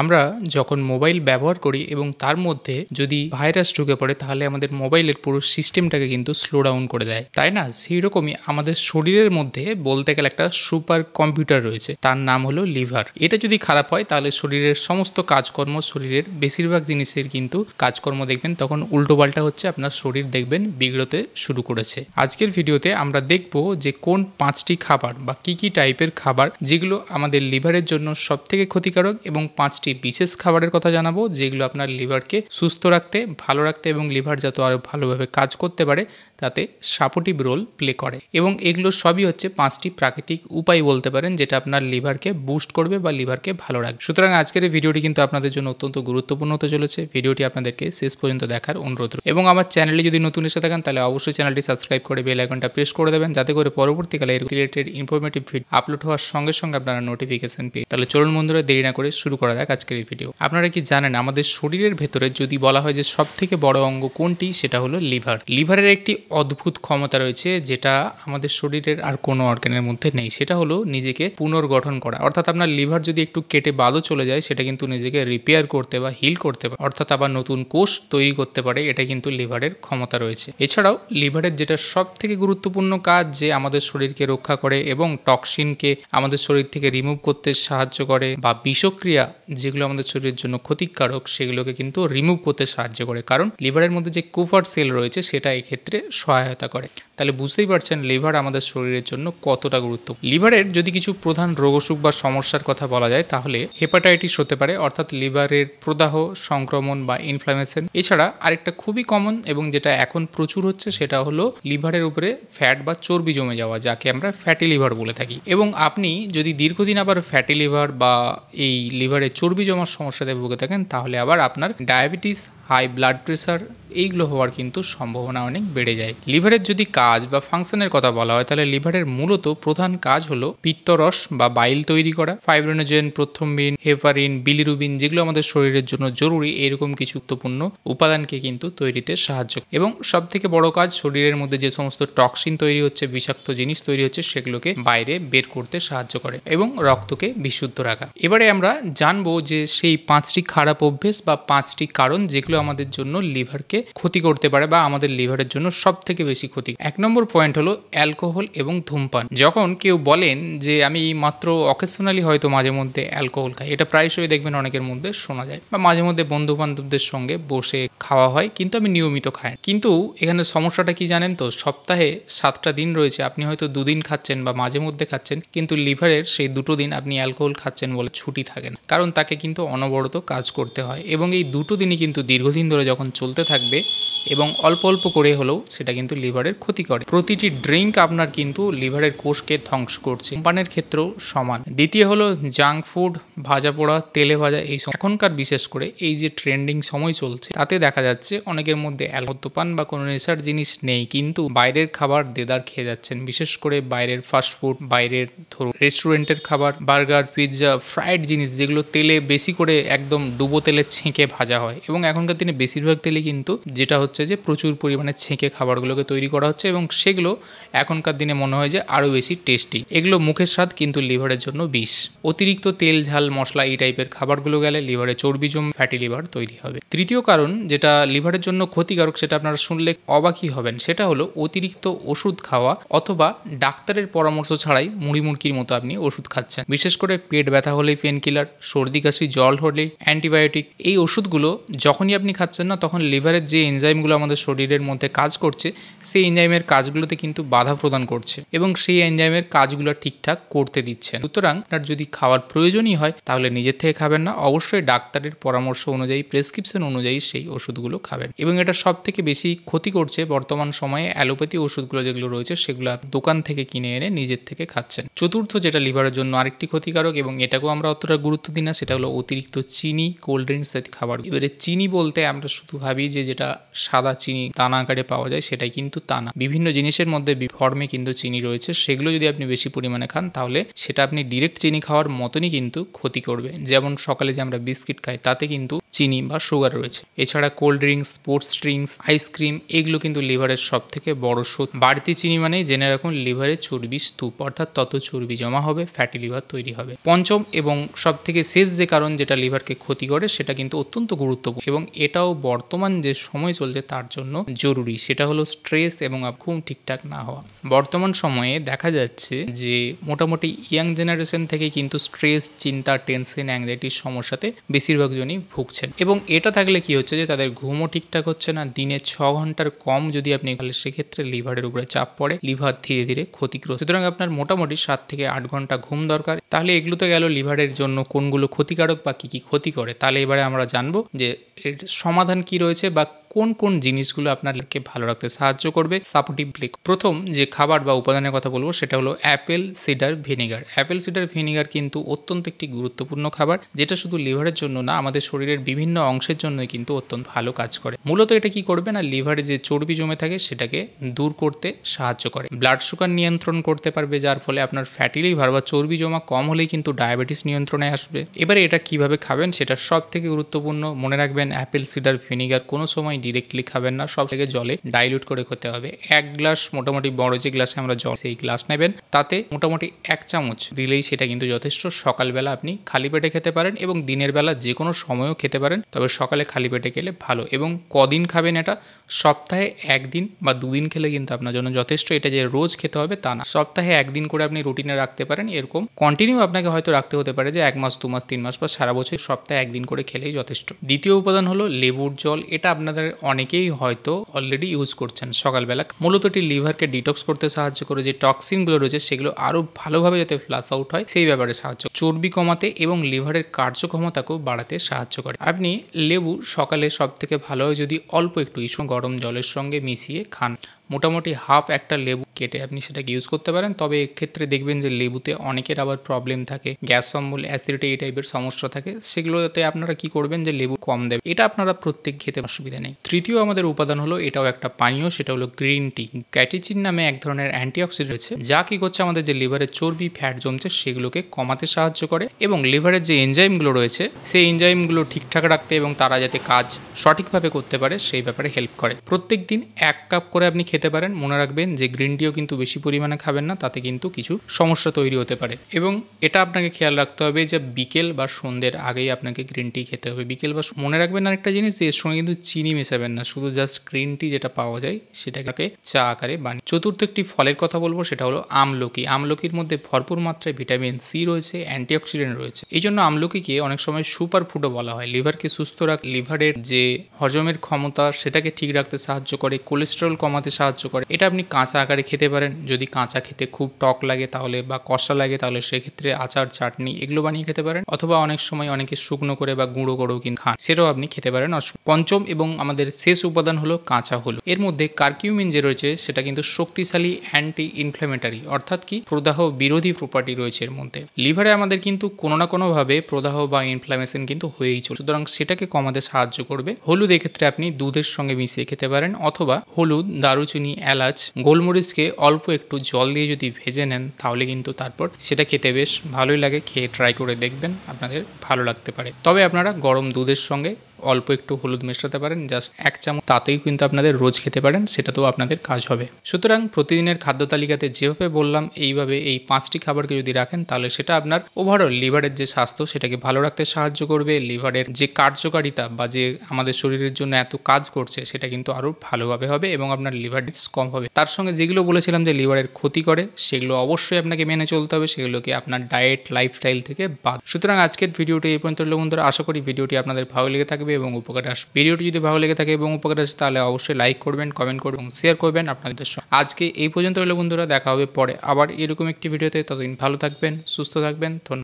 আমরা যখন মোবাইল ব্যবহার করি এবং তার মধ্যে যদি ভাইরাস ঢুকে পড়ে তাহলে আমাদের মোবাইলের পুরো সিস্টেমটাকে কিন্তু স্লো ডাউন করে দেয়, তাই না? সেই রকমই আমাদের শরীরের মধ্যে বলতে গেলে একটা সুপার কম্পিউটার রয়েছে, তার নাম হলো লিভার। এটা যদি খারাপ হয় তাহলে শরীরের সমস্ত কাজকর্ম, শরীরের বেশিরভাগ জিনিসের কিন্তু কাজকর্ম দেখবেন তখন উল্টোপাল্টা হচ্ছে, আপনার শরীর দেখবেন বিগড়তে শুরু করেছে। আজকের ভিডিওতে আমরা দেখব যে কোন 5টি খাবার বা কি কি টাইপের খাবার যেগুলো আমাদের লিভারের জন্য সব থেকে ক্ষতিকারক, এবং 5টি বিশেষ খাবারের কথা জানাবো যেগুলো আপনার লিভারকে সুস্থ রাখতে, ভালো রাখতে এবং লিভার যাতে আরো ভালোভাবে কাজ করতে পারে তাতে সাপোর্টিভ রোল প্লে করে। এবং এগুলো সবই হচ্ছে 5টি প্রাকৃতিক উপায় বলতে পারেন যেটা আপনার লিভারকে বুস্ট করবে বা লিভারকে ভালো রাখবে। সুতরাং আজকের এই ভিডিওটি কিন্তু আপনাদের জন্য অত্যন্ত গুরুত্বপূর্ণ হতে চলেছে। ভিডিওটি আপনাদেরকে শেষ পর্যন্ত দেখার অনুরোধ রইল। এবং আমার চ্যানেলে যদি নতুন এসে থাকেন তাহলে অবশ্যই চ্যানেলটি সাবস্ক্রাইব করে বেল আইকনটা প্রেস করে দেবেন, যাতে করে পরবর্তীকালে এর রিলেটেড ইনফরমেটিভ ভিডিও আপলোড হওয়ার সঙ্গে সঙ্গে আপনারা নোটিফিকেশন পেয়ে। তাহলে চলুন বন্ধুরা, দেরি না করে শুরু করা যাক আজকের এই ভিডিও। আপনারা কি জানেন আমাদের শরীরের ভেতরে যদি বলা হয় যে সব থেকে বড় অঙ্গ কোনটি, সেটা হলো লিভার। লিভারের একটি অদ্ভুত ক্ষমতা রয়েছে যেটা আমাদের শরীরের আর কোনো অর্গানের মধ্যে নেই, সেটা হলো নিজেকে পুনর্গঠন করা। অর্থাৎ আপনার লিভার যদি একটু কেটে বাদও চলে যায় সেটা কিন্তু নিজেকে রিপেয়ার করতে বা হিল করতে পারে, অর্থাৎ আবার নতুন কোষ তৈরি করতে পারে। এটা কিন্তু লিভারের ক্ষমতা রয়েছে। এছাড়াও লিভারের যেটা সব থেকে গুরুত্বপূর্ণ কাজ, যে আমাদের শরীরকে রক্ষা করে এবং টক্সিনকে আমাদের শরীর থেকে রিমুভ করতে সাহায্য করে, বা বিষক্রিয়া যেগুলো আমাদের শরীরের জন্য ক্ষতিকারক সেগুলোকে কিন্তু রিমুভ করতে সাহায্য করে, কারণ লিভারের মধ্যে যে কুফার সেল রয়েছে সেটা এক্ষেত্রে সহায়তা করে। তাহলে বুঝতেই পারছেন লিভার আমাদের শরীরের জন্য কতটা গুরুত্বপূর্ণ। লিভারের যদি কিছু প্রধান রোগ অসুখ বা সমস্যার কথা বলা যায় তাহলে হেপাটাইটিস হতে পারে, অর্থাৎ লিভারের প্রদাহ, সংক্রমণ বা ইনফ্লামেশন। এছাড়া আরেকটা খুবই কমন এবং যেটা এখন প্রচুর হচ্ছে সেটা হলো লিভারের উপরে ফ্যাট বা চর্বি জমে যাওয়া, যাকে আমরা ফ্যাটি লিভার বলে থাকি। এবং আপনি যদি দীর্ঘদিন আবার ফ্যাটি লিভার বা এই লিভারে চর্বি জমার সমস্যাতে ভুগে থাকেন তাহলে আবার আপনার ডায়াবেটিস, হাই ব্লাড প্রেশার এইগুলো হওয়ার কিন্তু সম্ভাবনা অনেক বেড়ে যায়। লিভারের যদি কাজ বা ফাংশনের কথা বলা হয় তাহলে লিভারের মূলত প্রধান কাজ হলো পিত্তরস বা বাইল তৈরি করা, ফাইব্রিনোজেন, প্রথ্রম্বিন, হেপারিন, বিলিরুবিন যেগুলো আমাদের শরীরের জন্য জরুরি এরকম কিছু গুরুত্বপূর্ণ উপাদানকে কিন্তু তৈরিতে সাহায্য করে। এবং সব থেকে বড় কাজ, শরীরের মধ্যে যে সমস্ত টক্সিন তৈরি হচ্ছে, বিষাক্ত জিনিস তৈরি হচ্ছে সেগুলোকে বাইরে বের করতে সাহায্য করে এবং রক্তকে বিশুদ্ধ রাখা। এবারে আমরা জানবো যে সেই 5টি খারাপ অভ্যেস বা 5টি কারণ যেগুলো আমাদের জন্য লিভারকে ক্ষতি করতে পারে বা আমাদের লিভারের জন্য সব থেকে বেশি ক্ষতি। 1 নম্বর পয়েন্ট হলো অ্যালকোহল এবং ধূমপান। যখন কেউ বলেন যে আমি মাত্র অকেশনালি হয়তো মাঝে মধ্যে অ্যালকোহল খাই, এটা প্রায়শই দেখবেন অনেকের মধ্যে শোনা যায়, বা মাঝে মধ্যে বন্ধু বান্ধবদের সঙ্গে বসে খাওয়া হয় কিন্তু আমি নিয়মিত খাই। কিন্তু এখানে সমস্যাটা কি জানেন তো, সপ্তাহে 7টা দিন রয়েছে, আপনি হয়তো 2 দিন খাচ্ছেন বা মাঝে মধ্যে খাচ্ছেন, কিন্তু লিভারের সেই 2টো দিন আপনি অ্যালকোহল খাচ্ছেন বলে ছুটি থাকে না, কারণ তাকে কিন্তু অনবরত কাজ করতে হয়। এবং এই 2টো দিনই কিন্তু দীর্ঘদিন ধরে যখন চলতে থাকবে এবং অল্প অল্প করে হলেও সেটা কিন্তু লিভারের ক্ষতি করে। প্রতিটি ড্রিঙ্ক আপনার কিন্তু লিভারের কোষকে ধ্বংস করছে। ধূমপানের ক্ষেত্রেও সমান। দ্বিতীয় হলো জাঙ্ক ফুড, ভাজা পোড়া, তেলে ভাজা। এই এখনকার বিশেষ করে এই যে ট্রেন্ডিং সময় চলছে তাতে দেখা যাচ্ছে অনেকের মধ্যে মদ্যপান বা কোনো নেশার জিনিস নেই, কিন্তু বাইরের খাবার দেদার খেয়ে যাচ্ছেন। বিশেষ করে বাইরের ফাস্টফুড, বাইরের ধরুন রেস্টুরেন্টের খাবার, বার্গার, পিৎজা, ফ্রাইড জিনিস যেগুলো তেলে বেশি করে একদম ডুবো তেলে ছেঁকে ভাজা হয়। এবং এখনকার দিনে বেশিরভাগ তেলে কিন্তু যেটা হচ্ছে যে প্রচুর পরিমাণে ছেঁকে খাবারগুলোকে তৈরি করা হচ্ছে এবং সেগুলো এখনকার দিনে মনে হয় যে আরও বেশি টেস্টি। এগুলো মুখের স্বাদ কিন্তু লিভারের জন্য বিষ। অতিরিক্ত তেল, ঝাল, মশলা এই টাইপের খাবারগুলো গেলে লিভারে চর্বি জমে ফ্যাটি লিভার তৈরি হবে। তৃতীয় কারণ যেটা লিভারের জন্য ক্ষতিকারক, সেটা আপনারা শুনলে অবাকই হবেন, সেটা হলো অতিরিক্ত ওষুধ খাওয়া অথবা ডাক্তারের পরামর্শ ছাড়াই মুড়ি মুড়কির মতো আপনি ওষুধ খাচ্ছেন। বিশেষ করে পেট ব্যথা হলেই পেন কিলার, সর্দি কাশি জল হলে অ্যান্টিবায়োটিক। এই ওষুধগুলো যখনই আপনি খাচ্ছেন না তখন লিভারের যে এনজাইমগুলো আমাদের শরীরের মধ্যে কাজ করছে সেই এনজাইমের কাজগুলোতে কিন্তু বাধা প্রদান করছে এবং সেই এনজাইমের কাজগুলো ঠিকঠাক করতে দিচ্ছেন। সুতরাং আপনার যদি খাওয়ার প্রয়োজনই হয় তাহলে নিজের থেকে খাবেন না, অবশ্যই ডাক্তারের পরামর্শ অনুযায়ী, প্রেসক্রিপশন অনুযায়ী সেই ওষুধগুলো খাবেন। এবং এটা সব থেকে বেশি ক্ষতি করছে বর্তমান সময়ে অ্যালোপ্যাথি ওষুধগুলো যেগুলো রয়েছে সেগুলো দোকান থেকে কিনে এনে নিজের থেকে খাচ্ছেন। চতুর্থ যেটা লিভারের জন্য আরেকটি ক্ষতিকারক এবং এটাকেও আমরা অতটা গুরুত্ব দিই না, সেটা হলো অতিরিক্ত চিনি, কোল্ড ড্রিঙ্কস জাতীয় খাবার। এবারে চিনি বলতে আমরা শুধু ভাবি যে যেটা সাদা চিনি দানা আকারে পাওয়া যায়, সেটাই কিন্তু তা না। বিভিন্ন জিনিসের মধ্যে ফর্মে কিন্তু চিনি রয়েছে, সেগুলো যদি আপনি বেশি পরিমাণে খান তাহলে সেটা আপনি ডিরেক্ট চিনি খাওয়ার মতনই কিন্তু ক্ষতি করবে। যেমন সকালে যে আমরা বিস্কিট খাই তাতে কিন্তু চিনি বা সুগার রয়েছে। এছাড়া cold drinks, sports drinks, ice cream এগুলো কিন্তু লিভারের সব থেকে বড় শত্রু। বাড়তি চিনি মানে জেনে রাখুন লিভারে চর্বি স্তূপ, অর্থাৎ তত চর্বি জমা হবে, ফ্যাটি লিভার তৈরি হবে। পঞ্চম এবং সব থেকে শেষ যে কারণ যেটা লিভারকে ক্ষতি করে সেটা কিন্তু অত্যন্ত গুরুত্বপূর্ণ এবং এটাও বর্তমান যে সময় চলছে তার জন্য জরুরি, সেটা হলো স্ট্রেস এবং ঘুম ঠিকঠাক না হওয়া। বর্তমান সময়ে দেখা যাচ্ছে যে মোটামুটি ইয়াং জেনারেশন থেকে কিন্তু স্ট্রেস, চিন্তা, টেনশন, অ্যাংজাইটির সমস্যাতে বেশিরভাগ জনই ভুগছেন এবং এটা থাকলে কি হচ্ছে যে তাদের ঘুমও ঠিকঠাক হচ্ছে না। দিনে 6 ঘন্টার কম যদি আপনি তাহলে সেক্ষেত্রে লিভারের উপরে চাপ পড়ে, লিভার ধীরে ধীরে ক্ষতিগ্রস্ত। সুতরাং আপনার মোটামুটি 7 থেকে 8 ঘন্টা ঘুম দরকার। তাহলে এগুলো তো গেল লিভারের জন্য কোনগুলো ক্ষতিকারক বা কি কি ক্ষতি করে। তাহলে এবারে আমরা জানবো যে এর সমাধান কি রয়েছে বা কোন কোন জিনিসগুলো আপনাদেরকে ভালো রাখতে সাহায্য করবে সাপোর্টিভলি। প্রথম যে খাবার বা উপাদানের কথা বলবো সেটা হলো Apple cider vinegar. Apple cider vinegar কিন্তু অত্যন্ত একটি গুরুত্বপূর্ণ খাবার, যেটা শুধু লিভারের জন্য না, আমাদের শরীরের বিভিন্ন অংশের জন্যই কিন্তু অত্যন্ত ভালো কাজ করে। মূলত এটা কি করবে না, লিভারে যে চর্বি জমে থাকে সেটাকে দূর করতে সাহায্য করে, ব্লাড সুগার নিয়ন্ত্রণ করতে পারবে, যার ফলে আপনার ফ্যাটি লিভার বা চর্বি জমা কম হলেই কিন্তু ডায়াবেটিস নিয়ন্ত্রণে আসবে। এবারে এটা কিভাবে খাবেন সেটা সব থেকে গুরুত্বপূর্ণ। মনে রাখবেন অ্যাপেল সিডার ভিনেগার কোনো সময় ডিরেক্টলি খাবেন না, সব থেকে জলে ডাইলুট করে খেতে হবে। 1 গ্লাস, মোটামুটি বড় যে গ্লাসে আমরা জল সেই গ্লাস নেবেন, তাতে মোটামুটি 1 চামচ দিলেই সেটা কিন্তু যথেষ্ট। সকালবেলা আপনি খালি পেটে খেতে পারেন এবং দিনের বেলা যে কোনো সময়ও খেতে পারেন, তবে সকালে খালি পেটে খেলে ভালো। এবং কদিন খাবেন এটা, সপ্তাহে 1 দিন বা 2 দিন খেলে কিন্তু আপনার জন্য যথেষ্ট। এটা যে রোজ খেতে হবে তা না, সপ্তাহে 1 দিন করে আপনি রুটিনে রাখতে পারেন। এরকম কন্টিনিউ আপনাকে হয়তো রাখতে হতে পারে যে 1 মাস, 2 মাস, 3 মাস বা সারা বছর, সপ্তাহে 1 দিন করে খেলেই যথেষ্ট। দ্বিতীয় উপাদান হলো লেবুর জল। এটা আপনাদের অনেকেই হয়তো অলরেডি ইউজ করছেন সকালবেলা। মূলত এটি লিভারকে ডিটক্স করতে সাহায্য করে, যে টক্সিনগুলো রয়েছে সেগুলো আরও ভালোভাবে যাতে ফ্লাশ আউট হয় সেই ব্যাপারে সাহায্য, চর্বি কমাতে এবং লিভারের কার্যক্ষমতাকেও বাড়াতে সাহায্য করে। আপনি লেবু সকালে সব থেকে ভালো হয় যদি অল্প একটু গরম জলের সঙ্গে মিশিয়ে খান। মোটামুটি হাফ একটা লেবু কেটে আপনি সেটাকে ইউজ করতে পারেন। তবে এক্ষেত্রে দেখবেন যে লেবুতে অনেকের আবার প্রবলেম থাকে, গ্যাস অম্বল, অ্যাসিডিটি এই টাইপের সমস্যা থাকে, সেগুলোতে আপনারা কি করবেন যে লেবু কম দেবেন। এটা আপনারা প্রত্যেক খেতে অসুবিধা নেই। তৃতীয় আমাদের উপাদান হলো, এটাও একটা পানীয়, সেটা হলো গ্রিন টি। ক্যাটেচিন নামে এক ধরনের অ্যান্টিঅক্সিডেন্ট রয়েছে, যা কি করছে আমাদের যে লিভারের চর্বি, ফ্যাট জমছে সেগুলোকে কমাতে সাহায্য করে এবং লিভারের যে এনজাইমগুলো রয়েছে সেই এনজাইমগুলো ঠিকঠাক রাখতে এবং তারা যাতে কাজ সঠিকভাবে করতে পারে সেই ব্যাপারে হেল্প করে। প্রত্যেক দিন 1 কাপ করে আপনি খেতে পারেন। মনে রাখবেন যে গ্রিন টিও কিন্তু বেশি পরিমাণে খাবেন না, তাতে কিন্তু কিছু সমস্যা তৈরি হতে পারে। এবং এটা আপনাকে খেয়াল রাখতে হবে যে বিকেল বা সন্ধ্যের আগেই আপনাকে গ্রিন টি খেতে হবে। বিকেল বা মনে রাখবেন আরেকটা জিনিস, যে এর সঙ্গে কিন্তু চিনি মেশাবেন না, শুধু জাস্ট গ্রিন টি যেটা পাওয়া যায় সেটাকে চা আকারে বানিয়ে। চতুর্থ একটি ফলের কথা বলবো, সেটা হলো আমলকি। আমলকির মধ্যে ভরপুর মাত্রায় ভিটামিন সি রয়েছে, অ্যান্টিঅক্সিডেন্ট রয়েছে। এই জন্য আমলকিকে অনেক সময় সুপার ফুডও বলা হয়। লিভারকে সুস্থ রাখ, লিভারের যে হজমের ক্ষমতা সেটাকে ঠিক রাখতে সাহায্য করে, কোলেস্টেরল কমাতে সাহায্য করে। এটা আপনি কাঁচা আকারে খেতে পারেন। যদি কাঁচা খেতে খুব টক লাগে তাহলে বা কষা লাগে তাহলে সেক্ষেত্রে আচার, চাটনি এগুলো বানিয়ে খেতে পারেন, অথবা অনেক সময় অনেকে শুকনো করে বা গুঁড়ো করেও কিন্তু খান, সেটাও আপনি খেতে পারেন। পঞ্চম এবং আমাদের শেষ উপাদান হলো কাঁচা হলুদ। এর মধ্যে কারকিউমিন যে রয়েছে সেটা কিন্তু শক্তিশালী অ্যান্টি ইনফ্ল্যামেটরি, অর্থাৎ কি প্রদাহ বিরোধী প্রপার্টি রয়েছে এর মধ্যে। লিভারে আমাদের কিন্তু কোনো না কোনোভাবে প্রদাহ বা ইনফ্ল্যামেশন কিন্তু হয়েই চলে, সুতরাং সেটাকে কমাতে সাহায্য করবে হলুদ। এক্ষেত্রে আপনি দুধের সঙ্গে মিশিয়ে খেতে পারেন, অথবা হলুদ, দারুচিনি, এলাচ, গোলমরিচকে অল্প একটু জল দিয়ে যদি ভেজে নেন তাহলে কিন্তু তারপর সেটা খেতে বেশ ভালোই লাগে। খেয়ে ট্রাই করে দেখবেন, আপনাদের ভালো লাগতে পারে। তবে আপনারা গরম দুধের সঙ্গে অল্প একটু হলুদ মেশাতে পারেন, জাস্ট 1 চামচ, তাতেই কিন্তু আপনাদের রোজ খেতে পারেন, সেটাতেও আপনাদের কাজ হবে। সুতরাং প্রতিদিনের খাদ্য তালিকাতে যেভাবে বললাম এইভাবে এই 5টি খাবারকে যদি রাখেন তাহলে সেটা আপনার ওভারঅল লিভারের যে স্বাস্থ্য সেটাকে ভালো রাখতে সাহায্য করবে। লিভারের যে কার্যকারিতা বা যে আমাদের শরীরের জন্য এত কাজ করছে সেটা কিন্তু আরও ভালোভাবে হবে এবং আপনার লিভার ডিস কম হবে। তার সঙ্গে যেগুলো বলেছিলাম যে লিভারের ক্ষতি করে সেগুলো অবশ্যই আপনাকে মেনে চলতে হবে, সেগুলোকে আপনার ডায়েট, লাইফস্টাইল থেকে বাদ। সুতরাং আজকের ভিডিওটি এই পর্যন্ত বন্ধুরা, আশা করি ভিডিওটি আপনাদের ভালো লেগে থাকবে এবং উপকার আসবে। ভিডিওটি যদি ভালো লেগে থাকে এবং উপকার আসে তাহলে অবশ্যই লাইক করবেন, কমেন্ট করবেন এবং শেয়ার করবেন আপনাদের সঙ্গে। আজকে এই পর্যন্ত বন্ধুরা, দেখা হবে পরে আবার এরকম একটি ভিডিওতে। ততদিন ভালো থাকবেন, সুস্থ থাকবেন। ধন্যবাদ।